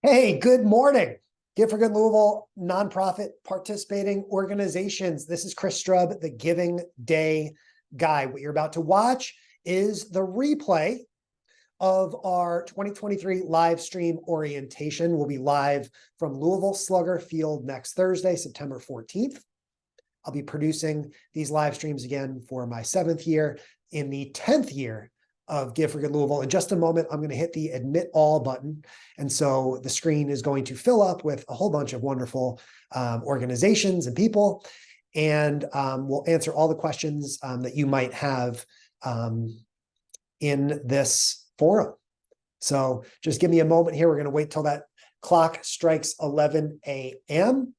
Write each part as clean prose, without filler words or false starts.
Hey, good morning. Give for Good Louisville, nonprofit participating organizations. This is Chris Strub, the Giving Day guy. What you're about to watch is the replay of our 2023 live stream orientation. We'll be live from Louisville Slugger Field next Thursday, September 14th. I'll be producing these live streams again for my 7th year in the 10th year of Give for Good Louisville. In just a moment, I'm going to hit the admit all button. And so the screen is going to fill up with a whole bunch of wonderful organizations and people. And we'll answer all the questions that you might have in this forum. So just give me a moment here. We're going to wait till that clock strikes 11 a.m.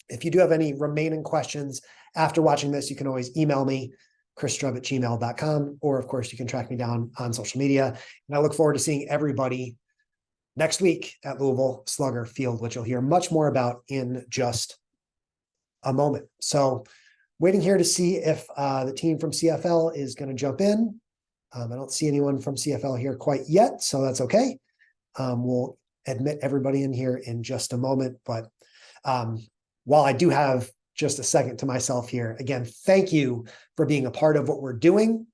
If you do have any remaining questions after watching this, you can always email me, chrisstrub@gmail.com, or of course you can track me down on social media. And I look forward to seeing everybody next week at Louisville Slugger Field, which you'll hear much more about in just a moment. So waiting here to see if the team from CFL is going to jump in. I don't see anyone from CFL here quite yet, so that's okay. We'll admit everybody in here in just a moment. But while I do have just a second to myself here, again, thank you for being a part of what we're doing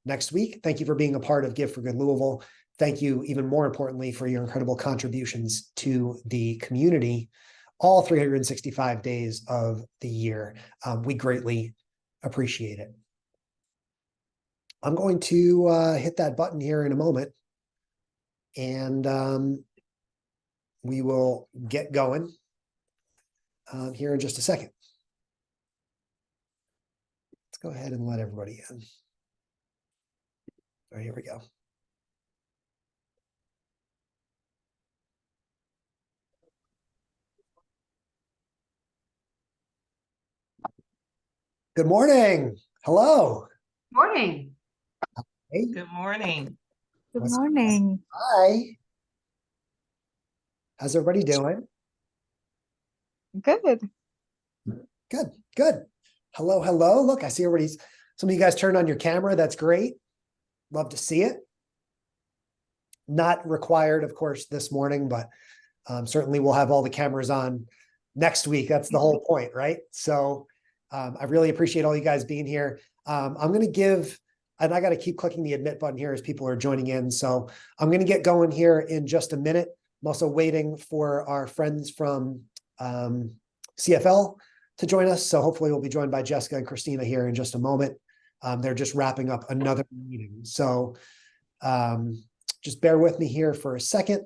next week. Thank you for being a part of Give for Good Louisville. Thank you, even more importantly, for your incredible contributions to the community all 365 days of the year. We greatly appreciate it. I'm going to hit that button here in a moment, and we will get going here in just a second. Let's go ahead and let everybody in. All right, here we go. Good morning. Hello. Morning. Hey. Good morning. Good morning. Hi. How's everybody doing? Good. Good, good. Hello, hello. Look, I see everybody's, some of you guys turned on your camera. That's great. Love to see it. Not required, of course, this morning, but certainly we'll have all the cameras on next week. That's the whole point, right? So I really appreciate all you guys being here. I'm going to give, and I got to keep clicking the admit button here as people are joining in. So I'm going to get going here in just a minute. I'm also waiting for our friends from CFL to join us. So hopefully we'll be joined by Jessica and Christina here in just a moment. They're just wrapping up another meeting. So just bear with me here for a second.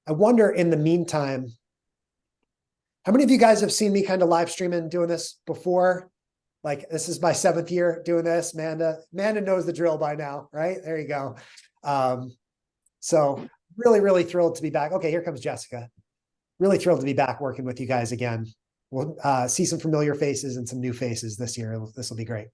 I wonder in the meantime, how many of you guys have seen me kind of live streaming doing this before? Like, this is my 7th year doing this. Amanda knows the drill by now, right? There you go. So really, really thrilled to be back. Okay, here comes Jessica. Really thrilled to be back working with you guys again. We'll see some familiar faces and some new faces this year. This will be great.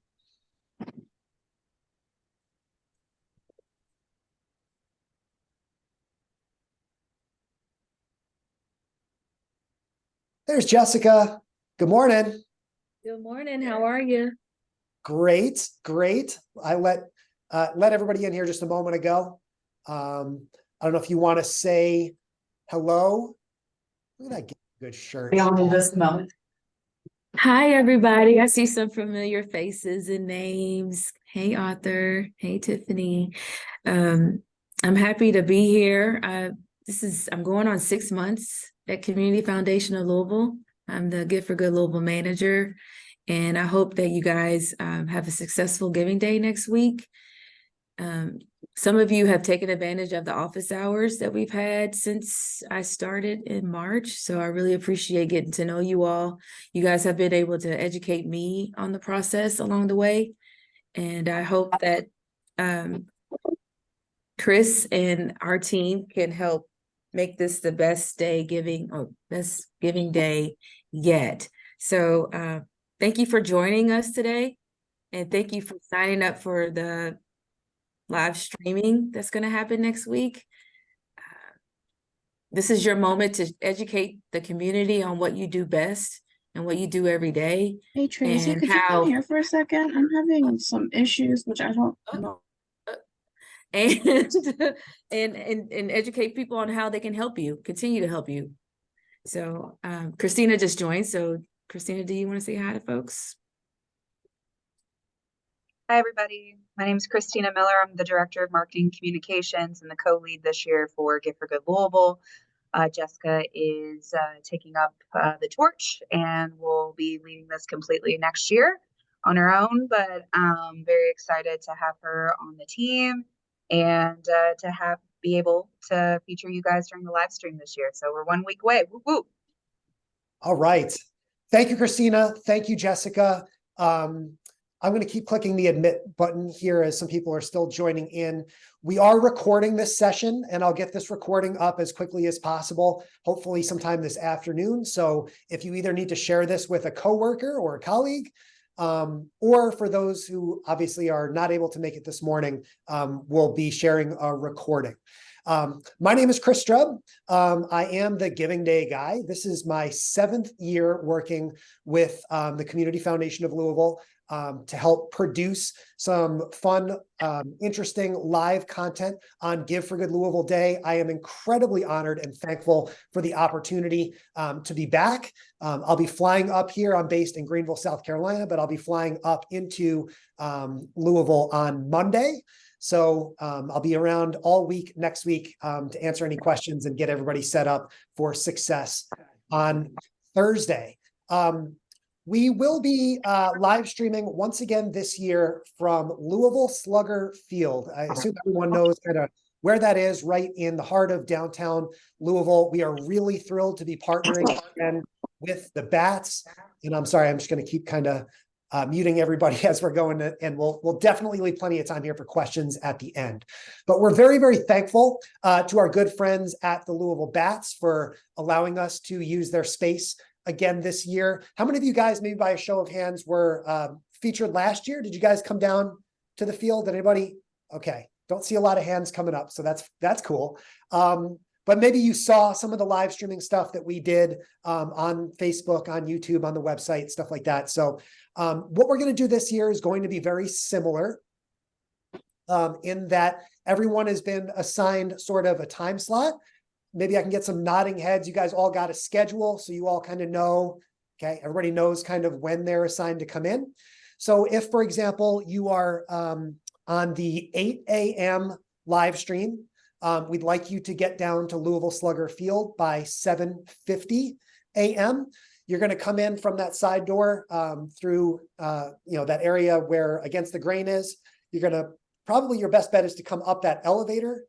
There's Jessica. Good morning. Good morning. How are you? Great, great. I let everybody in here just a moment ago. I don't know if you want to say hello. Look at that good shirt. We all need this moment. Hi, everybody. I see some familiar faces and names. Hey, Arthur. Hey, Tiffany. I'm happy to be here. I'm going on 6 months at Community Foundation of Louisville. I'm the Give for Good Louisville manager, and I hope that you guys have a successful Giving Day next week. Some of you have taken advantage of the office hours that we've had since I started in March. So I really appreciate getting to know you all. You guys have been able to educate me on the process along the way. And I hope that Chris and our team can help make this the best Giving Day yet. So thank you for joining us today. And thank you for signing up for the live streaming that's going to happen next week. This is your moment to educate the community on what you do best and what you do every day. Hey, Tracy, could you come here for a second? I'm having some issues, which I don't know. and and educate people on how they can help you, continue to help you. So Christina just joined. So Christina, do you want to say hi to folks? Hi, everybody. My name is Christina Miller. I'm the Director of Marketing Communications and the co-lead this year for Gift for Good Louisville. Jessica is taking up the torch and will be leading this completely next year on her own, but I'm very excited to have her on the team and to be able to feature you guys during the live stream this year. So we're 1 week away. Woo woo. All right. Thank you, Christina. Thank you, Jessica. I'm going to keep clicking the admit button here as some people are still joining in. We are recording this session, and I'll get this recording up as quickly as possible, hopefully sometime this afternoon. So if you either need to share this with a coworker or a colleague, or for those who obviously are not able to make it this morning, we'll be sharing a recording. My name is Chris Strub. I am the Giving Day guy. This is my 7th year working with the Community Foundation of Louisville to help produce some fun, interesting live content on Give for Good Louisville Day. I am incredibly honored and thankful for the opportunity to be back. I'll be flying up here. I'm based in Greenville, South Carolina, but I'll be flying up into Louisville on Monday. So I'll be around all week next week to answer any questions and get everybody set up for success on Thursday. We will be live streaming once again this year from Louisville Slugger Field. I assume everyone knows kind of where that is, right in the heart of downtown Louisville. We are really thrilled to be partnering again with the Bats. And I'm sorry, I'm just going to keep kind of muting everybody as we're going to, and we'll definitely leave plenty of time here for questions at the end. But we're very, very thankful to our good friends at the Louisville Bats for allowing us to use their space again this year. How many of you guys, maybe by a show of hands, were featured last year? Did you guys come down to the field? Did anybody? Okay, don't see a lot of hands coming up, so that's cool. But maybe you saw some of the live streaming stuff that we did on Facebook, on YouTube, on the website, stuff like that. So what we're going to do this year is going to be very similar in that everyone has been assigned sort of a time slot. Maybe I can get some nodding heads. You guys all got a schedule, so you all kind of know, okay, everybody knows kind of when they're assigned to come in. So if, for example, you are on the 8 a.m. live stream, we'd like you to get down to Louisville Slugger Field by 7:50 a.m. You're going to come in from that side door through that area where Against the Grain is. You're going to, probably your best bet is to come up that elevator,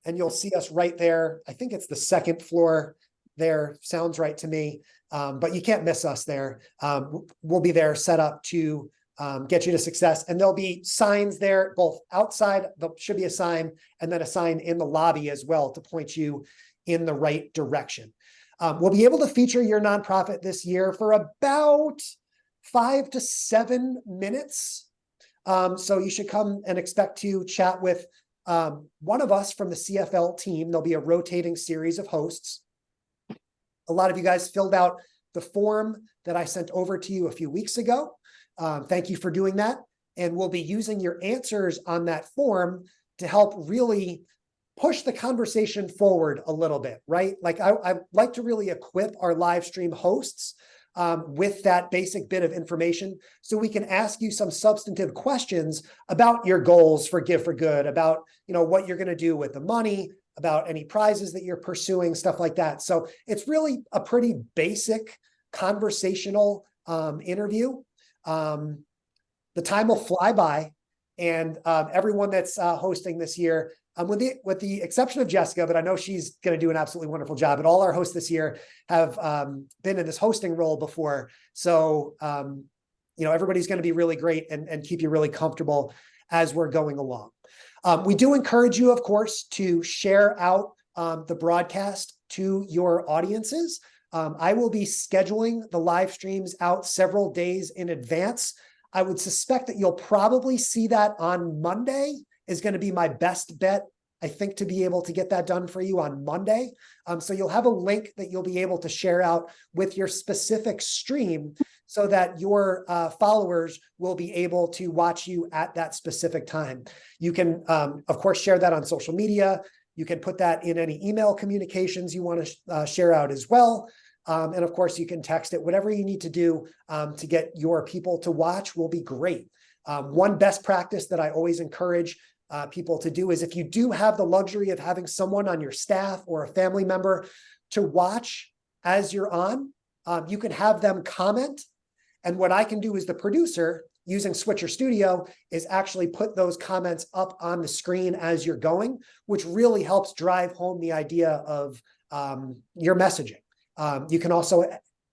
and you'll see us right there. I think it's the 2nd floor there. Sounds right to me. But you can't miss us there. We'll be there set up to get you to success. And there'll be signs there, both outside, there should be a sign, and then a sign in the lobby as well to point you in the right direction. We'll be able to feature your nonprofit this year for about 5 to 7 minutes. So you should come and expect to chat with one of us from the CFL team. There'll be a rotating series of hosts. A lot of you guys filled out the form that I sent over to you a few weeks ago. Thank you for doing that. And we'll be using your answers on that form to help really push the conversation forward a little bit, right? Like I like to really equip our live stream hosts with that basic bit of information so we can ask you some substantive questions about your goals for Give for Good, about what you're going to do with the money, about any prizes that you're pursuing, stuff like that. So it's really a pretty basic conversational interview. The time will fly by, and everyone that's hosting this year, with the exception of Jessica, but I know she's going to do an absolutely wonderful job. And all our hosts this year have been in this hosting role before. So, everybody's going to be really great and keep you really comfortable as we're going along. We do encourage you, of course, to share out the broadcast to your audiences. I will be scheduling the live streams out several days in advance. I would suspect that you'll probably see that on Monday is going to be my best bet. I think, to be able to get that done for you on Monday. So you'll have a link that you'll be able to share out with your specific stream so that your followers will be able to watch you at that specific time. You can, of course, share that on social media. You can put that in any email communications you want to share out as well. And of course, you can text it. Whatever you need to do to get your people to watch will be great. One best practice that I always encourage people to do is, if you do have the luxury of having someone on your staff or a family member to watch as you're on, you can have them comment. And what I can do as the producer using Switcher Studio is actually put those comments up on the screen as you're going, which really helps drive home the idea of your messaging. You can also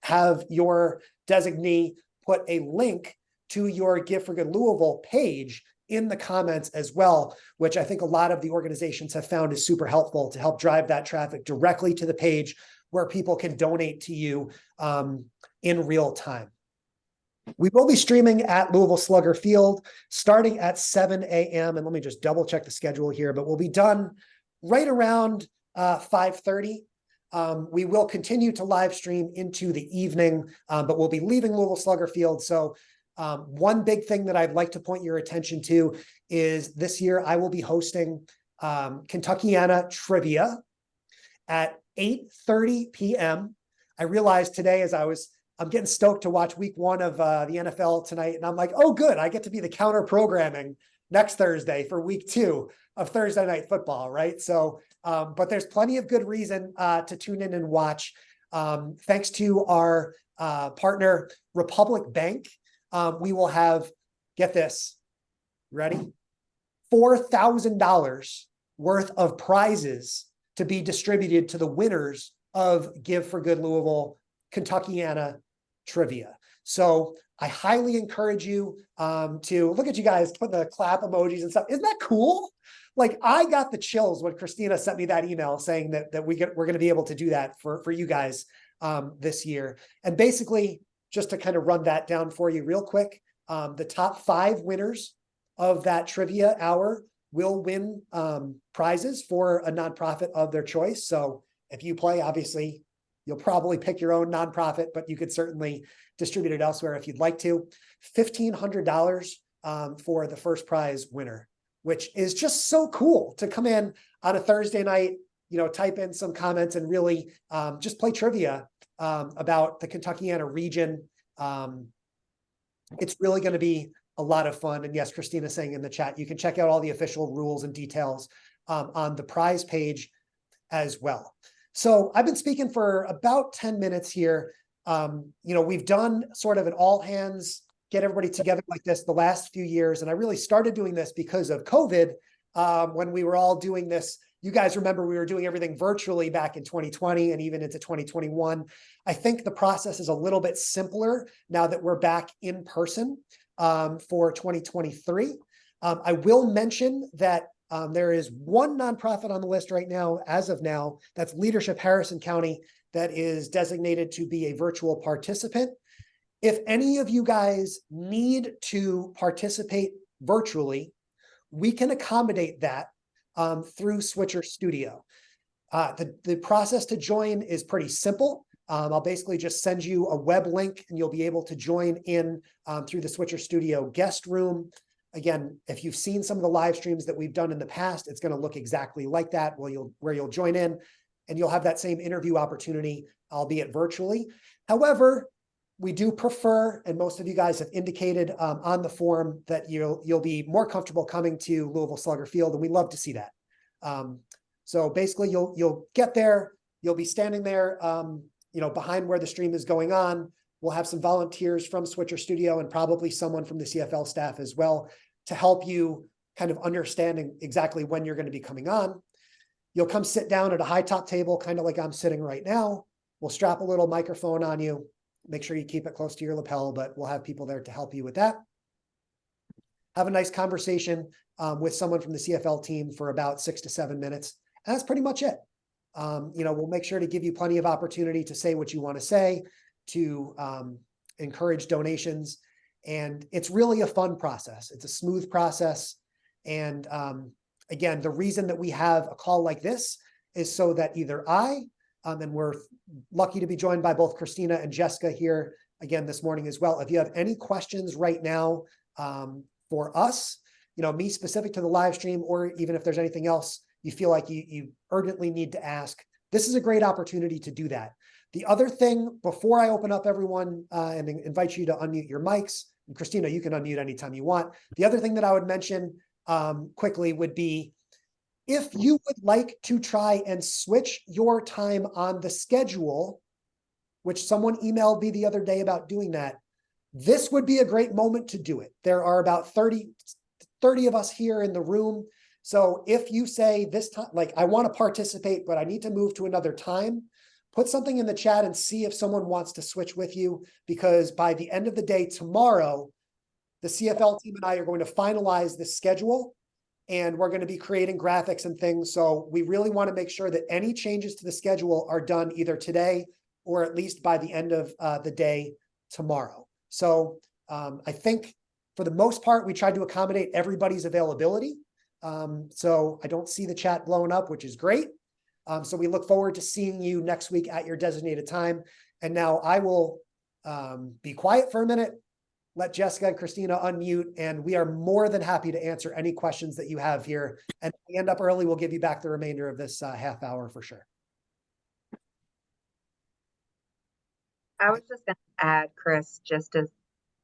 have your designee put a link to your Give for Good Louisville page in the comments as well, which I think a lot of the organizations have found is super helpful to help drive that traffic directly to the page where people can donate to you in real time. We will be streaming at Louisville Slugger Field starting at 7 a.m. And let me just double check the schedule here, but we'll be done right around 5:30. We will continue to live stream into the evening, but we'll be leaving Louisville Slugger Field. So one big thing that I'd like to point your attention to is this year I will be hosting Kentuckiana Trivia at 8:30 p.m. I realized today as I'm getting stoked to watch week 1 of the NFL tonight. And I'm like, oh, good. I get to be the counter programming next Thursday for week 2 of Thursday Night Football, right? So, but there's plenty of good reason to tune in and watch. Thanks to our partner, Republic Bank, we will have, get this, ready? $4,000 worth of prizes to be distributed to the winners of Give for Good Louisville Kentuckiana Trivia. So I highly encourage you to look at you guys put the clap emojis and stuff. Isn't that cool? Like, I got the chills when Christina sent me that email saying that we're going to be able to do that for you guys this year. And basically, just to kind of run that down for you real quick, the top 5 winners of that trivia hour will win prizes for a nonprofit of their choice. So if you play, obviously, you'll probably pick your own nonprofit, but you could certainly distribute it elsewhere if you'd like to. $1,500 for the first prize winner, which is just so cool to come in on a Thursday night, type in some comments and really just play trivia about the Kentuckiana region. It's really going to be a lot of fun. And yes, Christina's saying in the chat, you can check out all the official rules and details on the prize page as well. So I've been speaking for about 10 minutes here. We've done sort of an all hands, get everybody together like this the last few years. And I really started doing this because of COVID when we were all doing this. You guys remember we were doing everything virtually back in 2020 and even into 2021. I think the process is a little bit simpler now that we're back in person for 2023. I will mention that there is one nonprofit on the list right now, as of now, that's Leadership Harrison County, that is designated to be a virtual participant. If any of you guys need to participate virtually, we can accommodate that through Switcher Studio. The process to join is pretty simple. I'll basically just send you a web link and you'll be able to join in through the Switcher Studio guest room. Again, if you've seen some of the live streams that we've done in the past, it's going to look exactly like that, where you'll join in and you'll have that same interview opportunity, albeit virtually. However, we do prefer, and most of you guys have indicated on the form that you'll be more comfortable coming to Louisville Slugger Field, and we love to see that. So basically, you'll get there, you'll be standing there, behind where the stream is going on. We'll have some volunteers from Switcher Studio and probably someone from the CFL staff as well to help you kind of understanding exactly when you're going to be coming on. You'll come sit down at a high top table, kind of like I'm sitting right now. We'll strap a little microphone on you. Make sure you keep it close to your lapel, but we'll have people there to help you with that. Have a nice conversation with someone from the CFL team for about 6 to 7 minutes. And that's pretty much it. We'll make sure to give you plenty of opportunity to say what you want to say, to encourage donations. And it's really a fun process. It's a smooth process. And again, the reason that we have a call like this is so that either and we're lucky to be joined by both Christina and Jessica here again this morning as well. If you have any questions right now for us, me specific to the live stream, or even if there's anything else you feel like you urgently need to ask, this is a great opportunity to do that. The other thing, before I open up everyone and invite you to unmute your mics, and Christina, you can unmute anytime you want. The other thing that I would mention quickly would be, if you would like to try and switch your time on the schedule, which someone emailed me the other day about doing that, this would be a great moment to do it. There are about 30 of us here in the room. So if you say this time, like, I want to participate, but I need to move to another time, put something in the chat and see if someone wants to switch with you, because by the end of the day tomorrow, the CFL team and I are going to finalize the schedule, and we're going to be creating graphics and things. So we really want to make sure that any changes to the schedule are done either today or at least by the end of the day tomorrow. So I think for the most part, we tried to accommodate everybody's availability. So I don't see the chat blowing up, which is great. So we look forward to seeing you next week at your designated time. And now I will be quiet for a minute, let Jessica and Christina unmute, and we are more than happy to answer any questions that you have here. And if we end up early, we'll give you back the remainder of this half hour for sure. I was just going to add, Chris, just as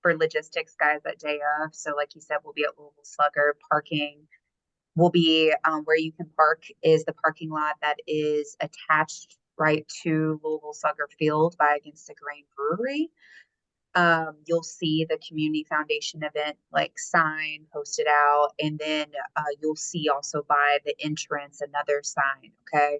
for logistics guys that day of. So like you said, we'll be at Louisville Slugger. Parking will be where you can park is the parking lot that is attached right to Louisville Slugger Field by against the Grain Brewery. You'll see the community foundation event like sign posted out, and then you'll see also by the entrance another sign, okay?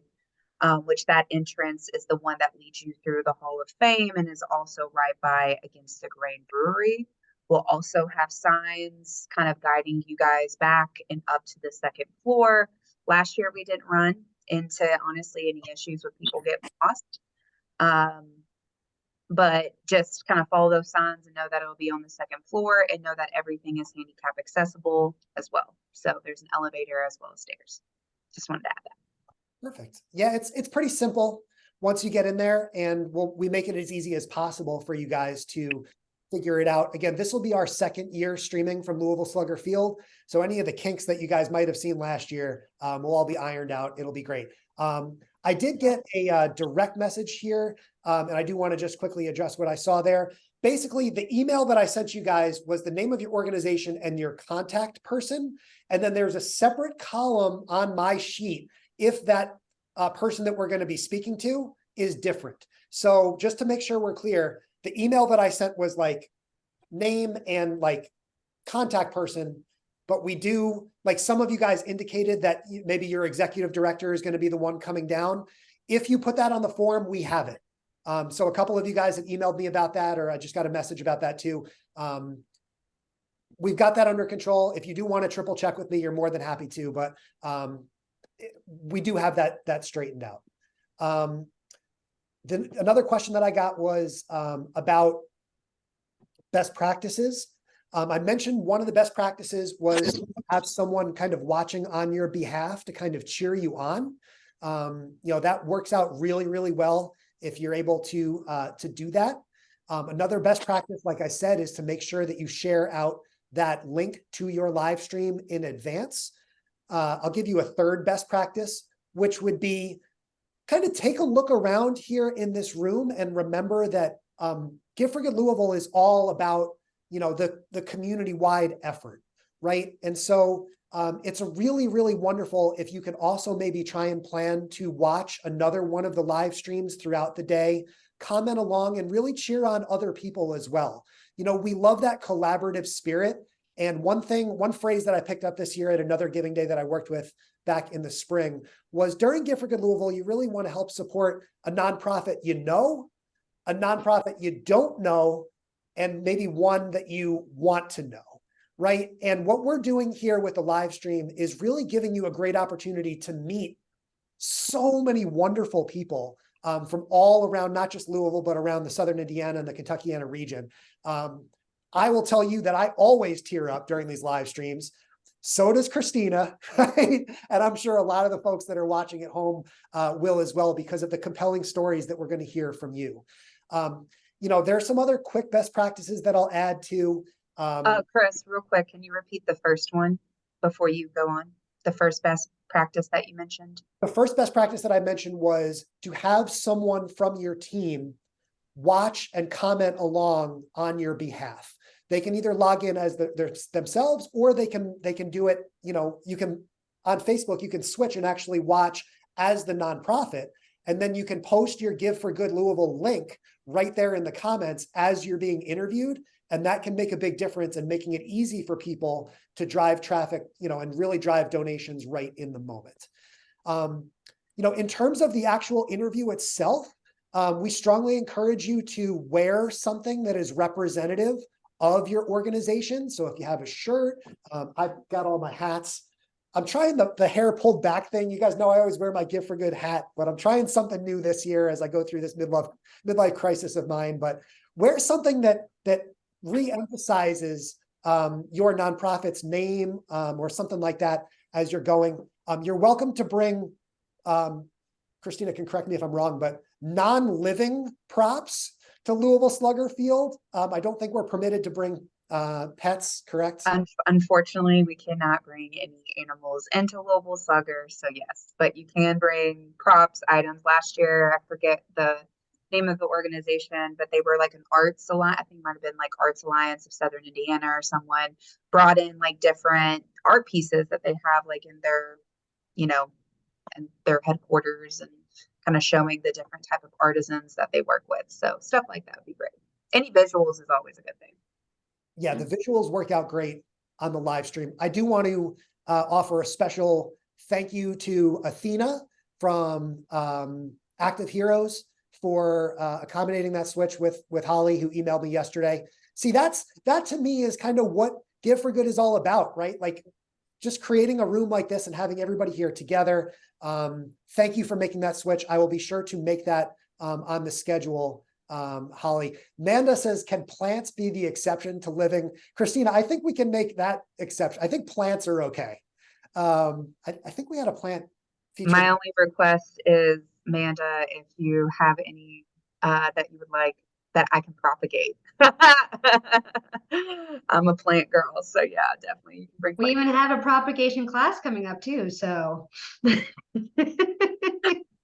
Which that entrance is the one that leads you through the Hall of Fame and is also right by against the Grain Brewery. We'll also have signs kind of guiding you guys back and up to the second floor. Last year we didn't run into honestly any issues with people getting lost. But just kind of follow those signs and know that it'll be on the second floor, and know that everything is handicap accessible as well. So there's an elevator as well as stairs. Just wanted to add that. Perfect. Yeah, it's pretty simple once you get in there, and we make it as easy as possible for you guys to figure it out. Again, this will be our second year streaming from Louisville Slugger Field. So any of the kinks that you guys might have seen last year will all be ironed out. It'll be great. I did get a direct message here, and I do want to just quickly address what I saw there. Basically, the email that I sent you guys was the name of your organization and your contact person. And then there's a separate column on my sheet if that person that we're going to be speaking to is different. So just to make sure we're clear, the email that I sent was like name and like contact person, but we do, like, some of you guys indicated that maybe your executive director is going to be the one coming down. If you put that on the form, we have it. So a couple of you guys have emailed me about that, or I just got a message about that too. We've got that under control. If you do want to triple check with me, you're more than happy to, but we do have that straightened out. Then another question that I got was about best practices. I mentioned one of the best practices was to have someone kind of watching on your behalf to kind of cheer you on. That works out really, really well if you're able to do that. Another best practice, like I said, is to make sure that you share out that link to your live stream in advance. I'll give you a third best practice, which would be kind of take a look around here in this room and remember that Give for Good Louisville is all about, the community-wide effort, right? And so it's a really, really wonderful if you can also maybe try and plan to watch another one of the live streams throughout the day, comment along, and really cheer on other people as well. We love that collaborative spirit. And one phrase that I picked up this year at another giving day that I worked with back in the spring was, during Give for Good Louisville, you really want to help support a nonprofit a nonprofit you don't know, and maybe one that you want to know, right? And what we're doing here with the live stream is really giving you a great opportunity to meet so many wonderful people from all around, not just Louisville, but around the Southern Indiana and the Kentuckiana region. I will tell you that I always tear up during these live streams. So does Christina, right? And I'm sure a lot of the folks that are watching at home will as well, because of the compelling stories that we're going to hear from you. There are some other quick best practices that I'll add to. Chris, real quick, can you repeat the first one before you go on? The first best practice that you mentioned? The first best practice that I mentioned was to have someone from your team watch and comment along on your behalf. They can either log in as themselves, or they can do it. You can on Facebook, you can switch and actually watch as the nonprofit, and then you can post your Give for Good Louisville link right there in the comments as you're being interviewed. And that can make a big difference in making it easy for people to drive traffic, and really drive donations right in the moment. In terms of the actual interview itself, we strongly encourage you to wear something that is representative of your organization. So if you have a shirt, I've got all my hats. I'm trying the hair pulled back thing. You guys know I always wear my Give for Good hat, but I'm trying something new this year as I go through this midlife crisis of mine. But wear something that re-emphasizes your nonprofit's name, or something like that as you're going. You're welcome to bring, Christina can correct me if I'm wrong, but non-living props to Louisville Slugger Field. I don't think we're permitted to bring pets, correct? Unfortunately, we cannot bring any animals into Louisville Slugger, so yes, but you can bring props, items. Last year, I forget the name of the organization, but they were like an arts alliance. I think it might have been like Arts Alliance of Southern Indiana, or someone brought in like different art pieces that they have like in their, and their headquarters, and kind of showing the different type of artisans that they work with. So stuff like that would be great. Any visuals is always a good thing. Yeah, the visuals work out great on the live stream. I do want to offer a special thank you to Athena from Active Heroes for accommodating that switch with Holly, who emailed me yesterday. See, that to me is kind of what Give for Good is all about, right? Like just creating a room like this and having everybody here together. Thank you for making that switch. I will be sure to make that on the schedule. Holly. Manda says, can plants be the exception to living? Christina, I think we can make that exception. I think plants are okay. I think we had a plant feature. My only request is, Amanda, if you have any that you would like that I can propagate. I'm a plant girl, so yeah, definitely you can bring. We even have a propagation class coming up too, so.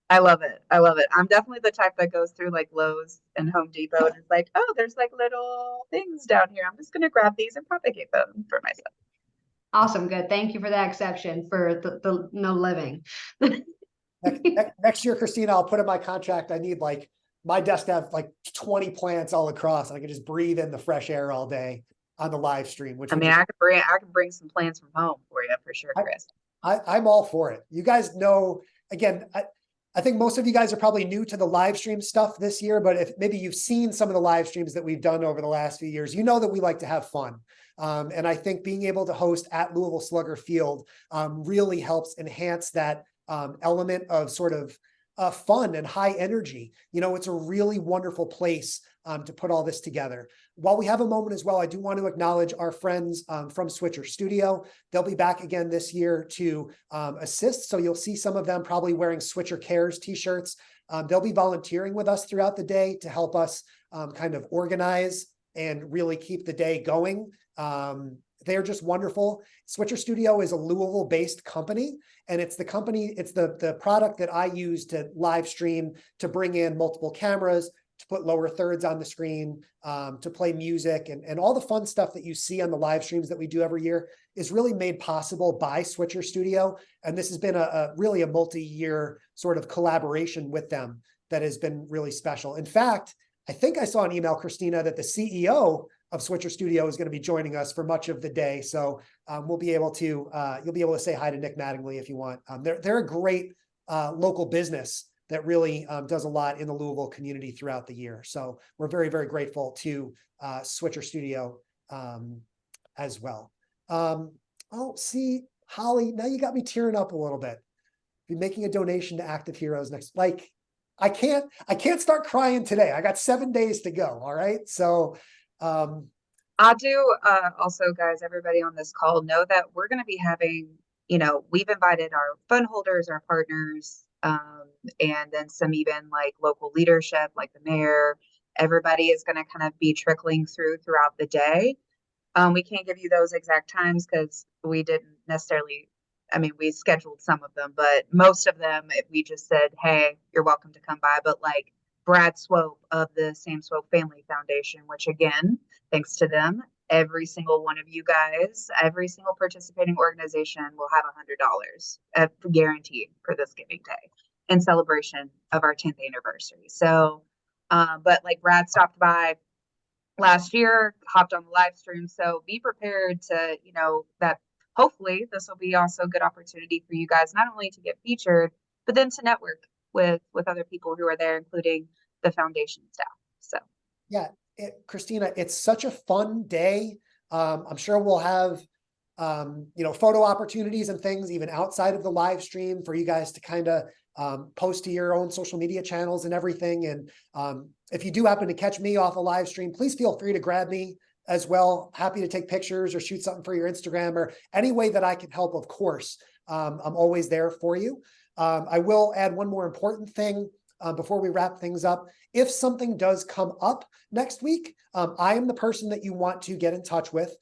I love it. I love it. I'm definitely the type that goes through like Lowe's and Home Depot and is like, oh, there's like little things down here. I'm just going to grab these and propagate them for myself. Awesome. Good. Thank you for that exception for the no living. Next year, Christina, I'll put in my contract. I need like my desk to have like 20 plants all across, and I can just breathe in the fresh air all day on the live stream. Which I mean, I can bring some plants from home for you for sure, Chris. I'm all for it. You guys know, again, I think most of you guys are probably new to the live stream stuff this year, but if maybe you've seen some of the live streams that we've done over the last few years, you know that we like to have fun. And I think being able to host at Louisville Slugger Field really helps enhance that element of sort of fun and high energy. It's a really wonderful place to put all this together. While we have a moment as well, I do want to acknowledge our friends from Switcher Studio. They'll be back again this year to assist. So you'll see some of them probably wearing Switcher Cares t-shirts. They'll be volunteering with us throughout the day to help us kind of organize and really keep the day going. They're just wonderful. Switcher Studio is a Louisville-based company, and it's the product that I use to live stream, to bring in multiple cameras, to put lower thirds on the screen, to play music, and all the fun stuff that you see on the live streams that we do every year is really made possible by Switcher Studio. And this has been really a multi-year sort of collaboration with them that has been really special. In fact, I think I saw an email, Christina, that the CEO of Switcher Studio is going to be joining us for much of the day. So you'll be able to say hi to Nick Mattingly if you want. They're a great local business that really does a lot in the Louisville community throughout the year. So we're very, very grateful to Switcher Studio as well. See, Holly, now you got me tearing up a little bit. Be making a donation to Active Heroes next. Like, I can't start crying today. I got 7 days to go. All right. So I do also, guys, everybody on this call know that we're going to be having, we've invited our fund holders, our partners, and then some even like local leadership, like the mayor. Everybody is going to kind of be trickling throughout the day. We can't give you those exact times because we didn't necessarily, I mean, we scheduled some of them, but most of them, we just said, hey, you're welcome to come by. But like Brad Swope of the Sam Swope Family Foundation, which again, thanks to them, every single one of you guys, every single participating organization will have $100 guaranteed for this giving day in celebration of our 10th anniversary. So, but like Brad stopped by last year, hopped on the live stream. So be prepared to, that hopefully this will be also a good opportunity for you guys, not only to get featured, but then to network with other people who are there, including the foundation staff. So yeah, Christina, it's such a fun day. I'm sure we'll have photo opportunities and things even outside of the live stream for you guys to kind of post to your own social media channels and everything. And if you do happen to catch me off a live stream, please feel free to grab me as well. Happy to take pictures or shoot something for your Instagram or any way that I can help, of course. I'm always there for you. I will add one more important thing before we wrap things up. If something does come up next week, I am the person that you want to get in touch with.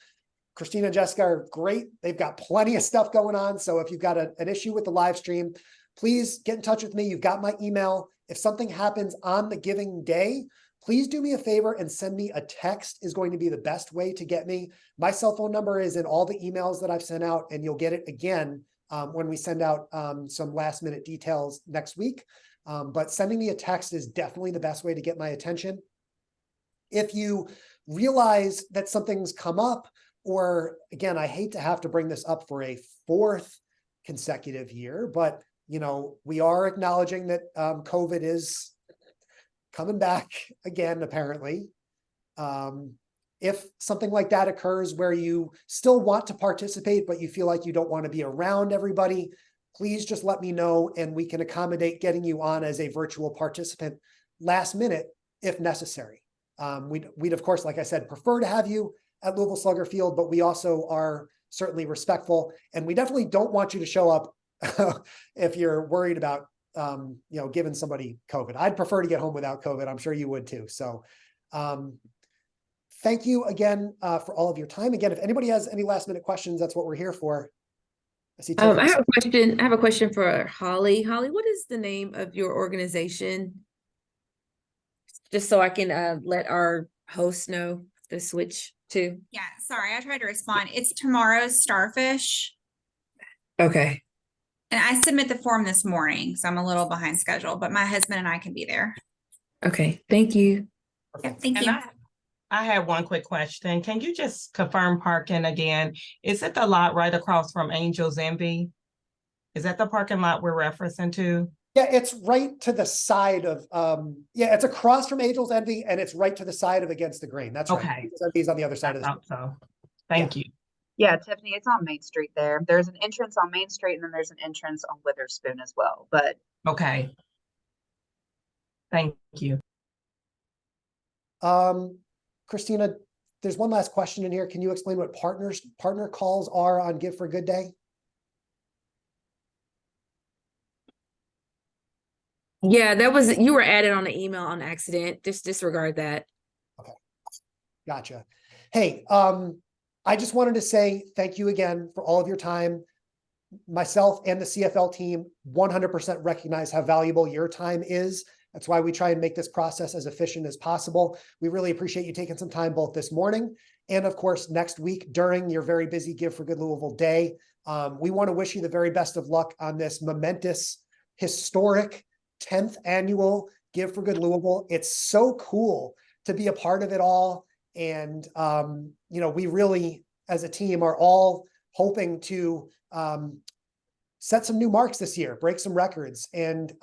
Christina and Jessica are great. They've got plenty of stuff going on. So if you've got an issue with the live stream, please get in touch with me. You've got my email. If something happens on the giving day, please do me a favor and send me a text is going to be the best way to get me. My cell phone number is in all the emails that I've sent out, and you'll get it again when we send out some last minute details next week. But sending me a text is definitely the best way to get my attention. If you realize that something's come up, or again, I hate to have to bring this up for a fourth consecutive year, but we are acknowledging that COVID is coming back again, apparently. If something like that occurs where you still want to participate, but you feel like you don't want to be around everybody, please just let me know and we can accommodate getting you on as a virtual participant last minute if necessary. We'd of course, like I said, prefer to have you at Louisville Slugger Field, but we also are certainly respectful, and we definitely don't want you to show up if you're worried about giving somebody COVID. I'd prefer to get home without COVID. I'm sure you would too. So thank you again for all of your time. Again, if anybody has any last minute questions, that's what we're here for. I see. I have a question. I have a question for Holly. Holly, what is the name of your organization? Just so I can let our host know to switch to. Yeah, sorry, I tried to respond. It's Tomorrow's Starfish. Okay. And I submit the form this morning, so I'm a little behind schedule, but my husband and I can be there. Okay. Thank you. Yeah, thank And you. I have one quick question. Can you just confirm parking again? Is it the lot right across from Angel's Envy? Is that the parking lot we're referencing to? Yeah, it's right to the side of, it's across from Angel's Envy and it's right to the side of Against the Grain. That's right. Okay. Angel's Envy is on the other side of the I thought so. Thank you. yeah, Tiffany, it's on Main Street there. There's an entrance on Main Street and then there's an entrance on Witherspoon as well. But Okay. Thank you. Christina, there's one last question in here. Can you explain what partner calls are on Give for Good Day? Yeah, you were added on the email on accident. Just disregard that. Okay. Gotcha. Hey, I just wanted to say thank you again for all of your time. Myself and the CFL team 100% recognize how valuable your time is. That's why we try and make this process as efficient as possible. We really appreciate you taking some time both this morning and of course next week during your very busy Give for Good Louisville Day. We want to wish you the very best of luck on this momentous, historic 10th annual Give for Good Louisville. It's so cool to be a part of it all. And, we really, as a team, are all hoping to set some new marks this year, break some records. And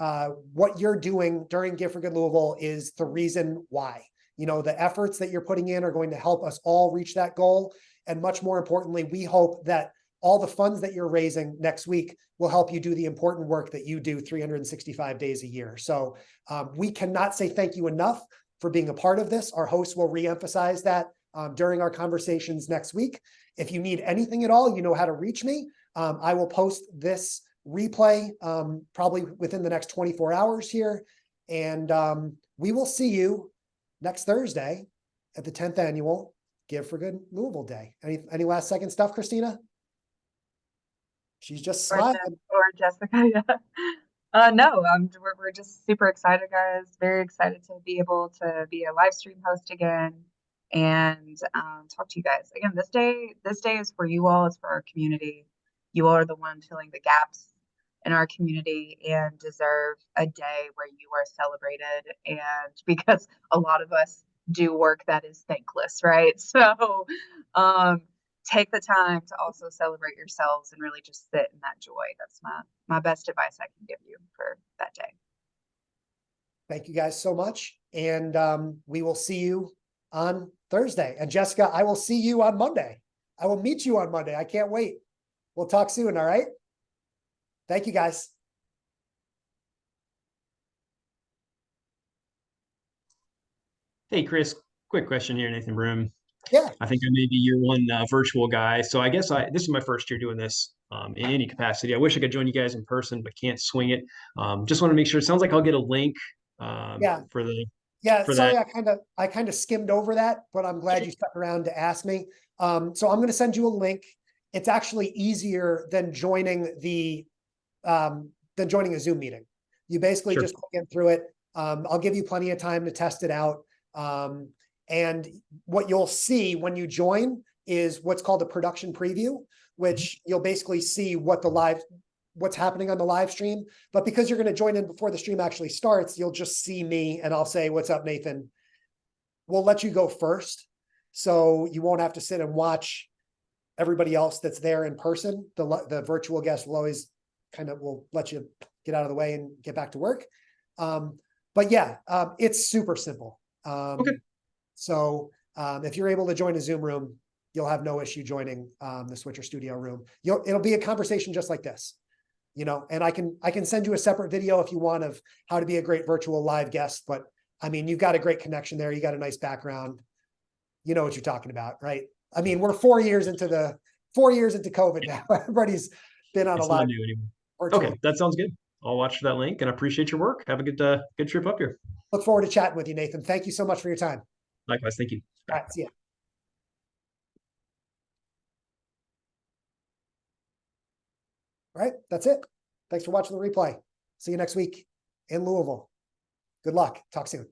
what you're doing during Give for Good Louisville is the reason why. The efforts that you're putting in are going to help us all reach that goal. And much more importantly, we hope that all the funds that you're raising next week will help you do the important work that you do 365 days a year. So we cannot say thank you enough for being a part of this. Our hosts will reemphasize that during our conversations next week. If you need anything at all, you know how to reach me. I will post this replay probably within the next 24 hours here. And we will see you next Thursday at the 10th annual Give for Good Louisville Day. Any last second stuff, Christina? She's just Or, smiling. or Jessica, yeah. No, we're just super excited, guys. Very excited to be able to be a live stream host again and talk to you guys again. This day is for you all. It's for our community. You all are the one filling the gaps in our community and deserve a day where you are celebrated. And because a lot of us do work that is thankless, right? So, take the time to also celebrate yourselves and really just sit in that joy. That's my best advice I can give you for that day. Thank you guys so much. And we will see you on Thursday. And Jessica, I will see you on Monday. I will meet you on Monday. I can't wait. We'll talk soon. All right. Thank you guys. Hey, Chris, quick question here, Nathan Broom. Yeah. I think I may be your one virtual guy. So I guess this is my first year doing this in any capacity. I wish I could join you guys in person, but can't swing it. Just want to make sure. It sounds like I'll get a link for the Sorry, that. I kind of skimmed over that, but I'm glad you stuck around to ask me. So I'm going to send you a link. It's actually easier than joining a Zoom meeting. You basically Sure. just click in through it. I'll give you plenty of time to test it out. And what you'll see when you join is what's called a production preview, which you'll basically see what's happening on the live stream. But because you're going to join in before the stream actually starts, you'll just see me and I'll say, "What's up, Nathan?" We'll let you go first, so you won't have to sit and watch everybody else that's there in person. The virtual guest will always will let you get out of the way and get back to work. But yeah, it's super simple. Okay. So if you're able to join a Zoom room, you'll have no issue joining the Switcher Studio room. It'll be a conversation just like this, and I can send you a separate video if you want of how to be a great virtual live guest. But I mean, you've got a great connection there. You got a nice background. You know what you're talking about, right? I mean, we're 4 years into COVID now. Everybody's been on It's a live. not new anymore. Virtual. Okay, that sounds good. I'll watch that link and appreciate your work. Have a good trip up here. Look forward to chatting with you, Nathan. Thank you so much for your time. Likewise, thank you. Bye. All right, see ya. All right, that's it. Thanks for watching the replay. See you next week in Louisville. Good luck. Talk soon.